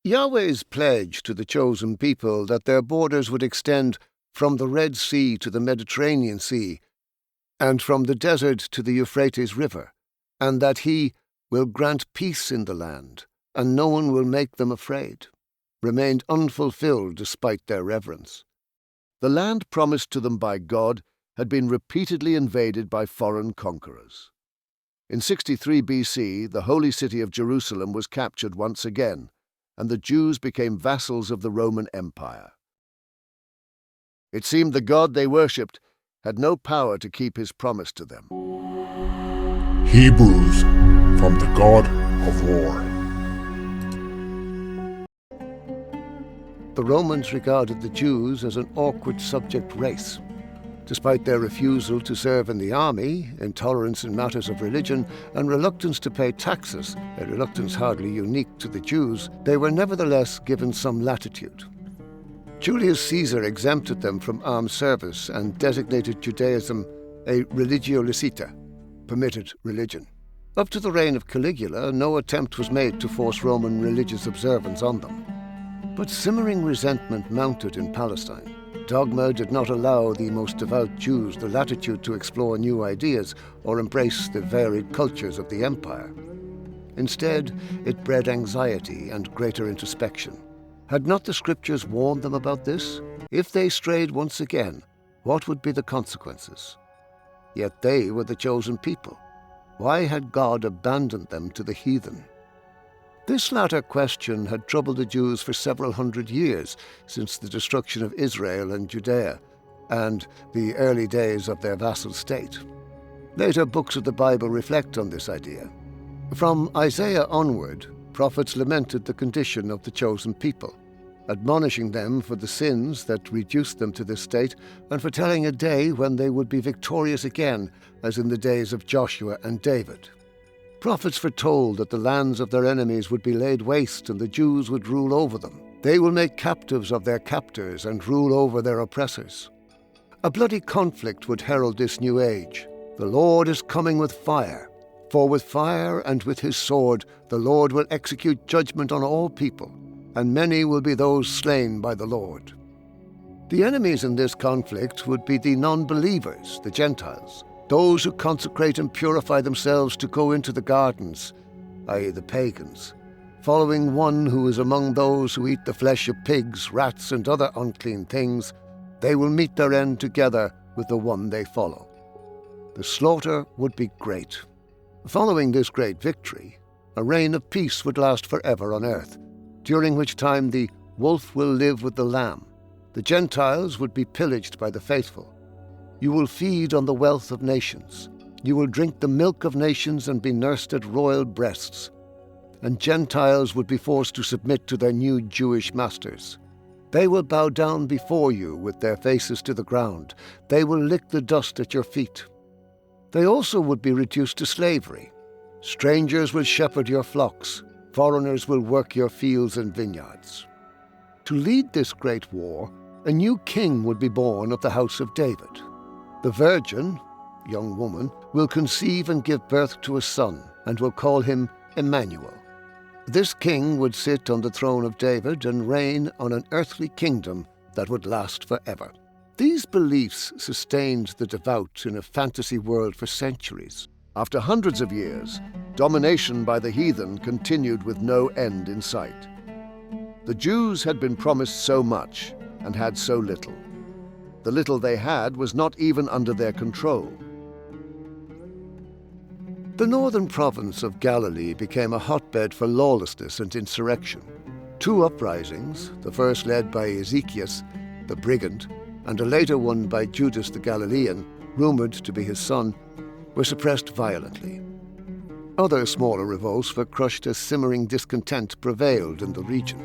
Yahweh's pledge to the chosen people that their borders would extend from the Red Sea to the Mediterranean Sea, and from the desert to the Euphrates River, and that he will grant peace in the land, and no one will make them afraid, remained unfulfilled despite their reverence. The land promised to them by God had been repeatedly invaded by foreign conquerors. In 63 BC, the holy city of Jerusalem was captured once again, and the Jews became vassals of the Roman Empire. It seemed the God they worshipped had no power to keep his promise to them. Hebrews from the God of War. The Romans regarded the Jews as an awkward subject race. Despite their refusal to serve in the army, intolerance in matters of religion, and reluctance to pay taxes, a reluctance hardly unique to the Jews, they were nevertheless given some latitude. Julius Caesar exempted them from armed service and designated Judaism a religio licita, permitted religion. Up to the reign of Caligula, no attempt was made to force Roman religious observance on them. But simmering resentment mounted in Palestine. Dogma did not allow the most devout Jews the latitude to explore new ideas or embrace the varied cultures of the empire. Instead, it bred anxiety and greater introspection. Had not the scriptures warned them about this? If they strayed once again, what would be the consequences? Yet they were the chosen people. Why had God abandoned them to the heathen? This latter question had troubled the Jews for several hundred years, since the destruction of Israel and Judea, and the early days of their vassal state. Later books of the Bible reflect on this idea. From Isaiah onward, prophets lamented the condition of the chosen people, admonishing them for the sins that reduced them to this state, and foretelling a day when they would be victorious again, as in the days of Joshua and David. Prophets foretold that the lands of their enemies would be laid waste and the Jews would rule over them. They will make captives of their captors and rule over their oppressors. A bloody conflict would herald this new age. The Lord is coming with fire, for with fire and with his sword the Lord will execute judgment on all people, and many will be those slain by the Lord. The enemies in this conflict would be the non-believers, the Gentiles, those who consecrate and purify themselves to go into the gardens, i.e. the pagans, following one who is among those who eat the flesh of pigs, rats, and other unclean things. They will meet their end together with the one they follow. The slaughter would be great. Following this great victory, a reign of peace would last forever on earth, during which time the wolf will live with the lamb. The Gentiles would be pillaged by the faithful. You will feed on the wealth of nations. You will drink the milk of nations and be nursed at royal breasts. And Gentiles would be forced to submit to their new Jewish masters. They will bow down before you with their faces to the ground. They will lick the dust at your feet. They also would be reduced to slavery. Strangers will shepherd your flocks. Foreigners will work your fields and vineyards. To lead this great war, a new king would be born of the house of David. The virgin, young woman, will conceive and give birth to a son, and will call him Emmanuel. This king would sit on the throne of David and reign on an earthly kingdom that would last forever. These beliefs sustained the devout in a fantasy world for centuries. After hundreds of years, domination by the heathen continued with no end in sight. The Jews had been promised so much and had so little. The little they had was not even under their control. The northern province of Galilee became a hotbed for lawlessness and insurrection. Two uprisings, the first led by Ezekias the Brigand, and a later one by Judas the Galilean, rumored to be his son, were suppressed violently. Other smaller revolts were crushed as simmering discontent prevailed in the region.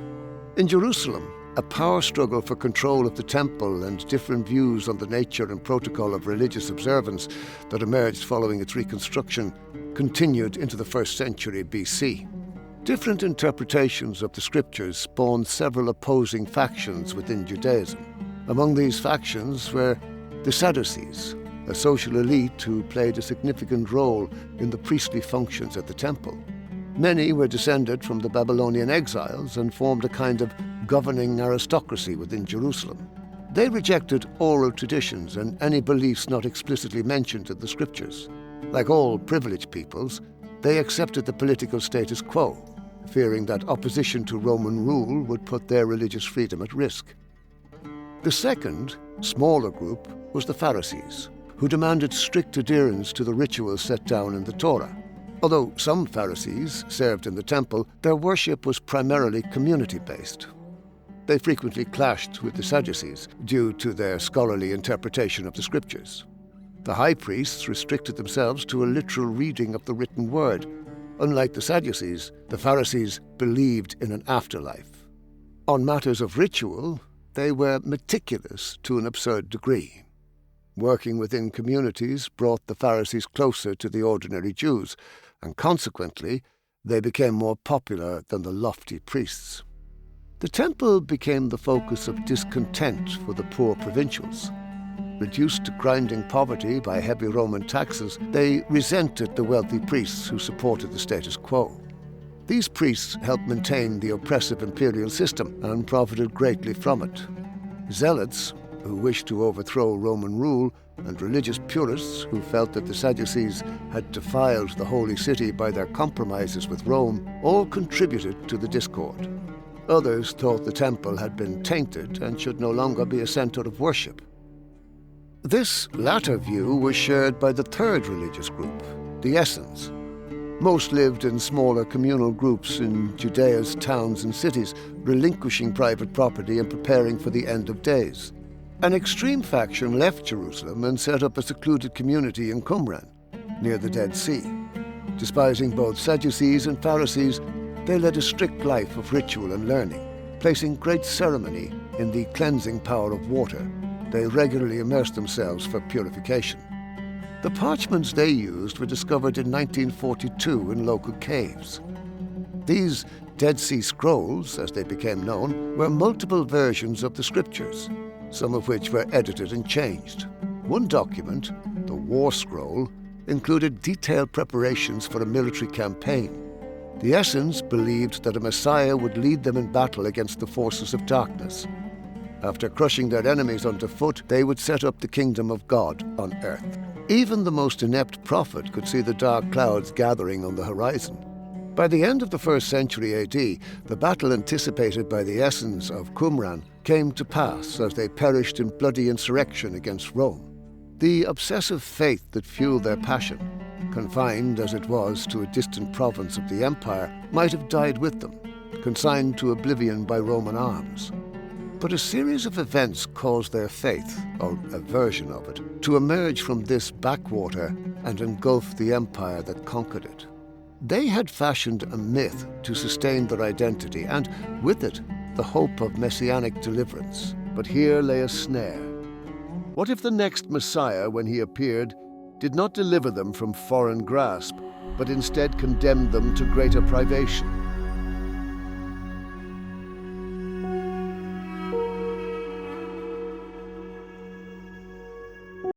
In Jerusalem, a power struggle for control of the temple and different views on the nature and protocol of religious observance that emerged following its reconstruction continued into the 1st century BC. Different interpretations of the scriptures spawned several opposing factions within Judaism. Among these factions were the Sadducees, a social elite who played a significant role in the priestly functions at the temple. Many were descended from the Babylonian exiles and formed a kind of governing aristocracy within Jerusalem. They rejected oral traditions and any beliefs not explicitly mentioned in the scriptures. Like all privileged peoples, they accepted the political status quo, fearing that opposition to Roman rule would put their religious freedom at risk. The second, smaller group was the Pharisees, who demanded strict adherence to the rituals set down in the Torah. Although some Pharisees served in the temple, their worship was primarily community-based. They frequently clashed with the Sadducees due to their scholarly interpretation of the scriptures. The high priests restricted themselves to a literal reading of the written word. Unlike the Sadducees, the Pharisees believed in an afterlife. On matters of ritual, they were meticulous to an absurd degree. Working within communities brought the Pharisees closer to the ordinary Jews, and consequently, they became more popular than the lofty priests. The temple became the focus of discontent for the poor provincials. Reduced to grinding poverty by heavy Roman taxes, they resented the wealthy priests who supported the status quo. These priests helped maintain the oppressive imperial system and profited greatly from it. Zealots, who wished to overthrow Roman rule, and religious purists who felt that the Sadducees had defiled the holy city by their compromises with Rome, all contributed to the discord. Others thought the temple had been tainted and should no longer be a center of worship. This latter view was shared by the third religious group, the Essenes. Most lived in smaller communal groups in Judea's towns and cities, relinquishing private property and preparing for the end of days. An extreme faction left Jerusalem and set up a secluded community in Qumran, near the Dead Sea. Despising both Sadducees and Pharisees, they led a strict life of ritual and learning, placing great ceremony in the cleansing power of water. They regularly immersed themselves for purification. The parchments they used were discovered in 1942 in local caves. These Dead Sea Scrolls, as they became known, were multiple versions of the scriptures, some of which were edited and changed. One document, the War Scroll, included detailed preparations for a military campaign. The Essenes believed that a Messiah would lead them in battle against the forces of darkness. After crushing their enemies underfoot, they would set up the kingdom of God on earth. Even the most inept prophet could see the dark clouds gathering on the horizon. By the end of the 1st century AD, the battle anticipated by the Essenes of Qumran came to pass as they perished in bloody insurrection against Rome. The obsessive faith that fueled their passion, confined as it was to a distant province of the empire, might have died with them, consigned to oblivion by Roman arms. But a series of events caused their faith, or a version of it, to emerge from this backwater and engulf the empire that conquered it. They had fashioned a myth to sustain their identity, and with it, the hope of messianic deliverance. But here lay a snare. What if the next Messiah, when he appeared, did not deliver them from foreign grasp, but instead condemned them to greater privation?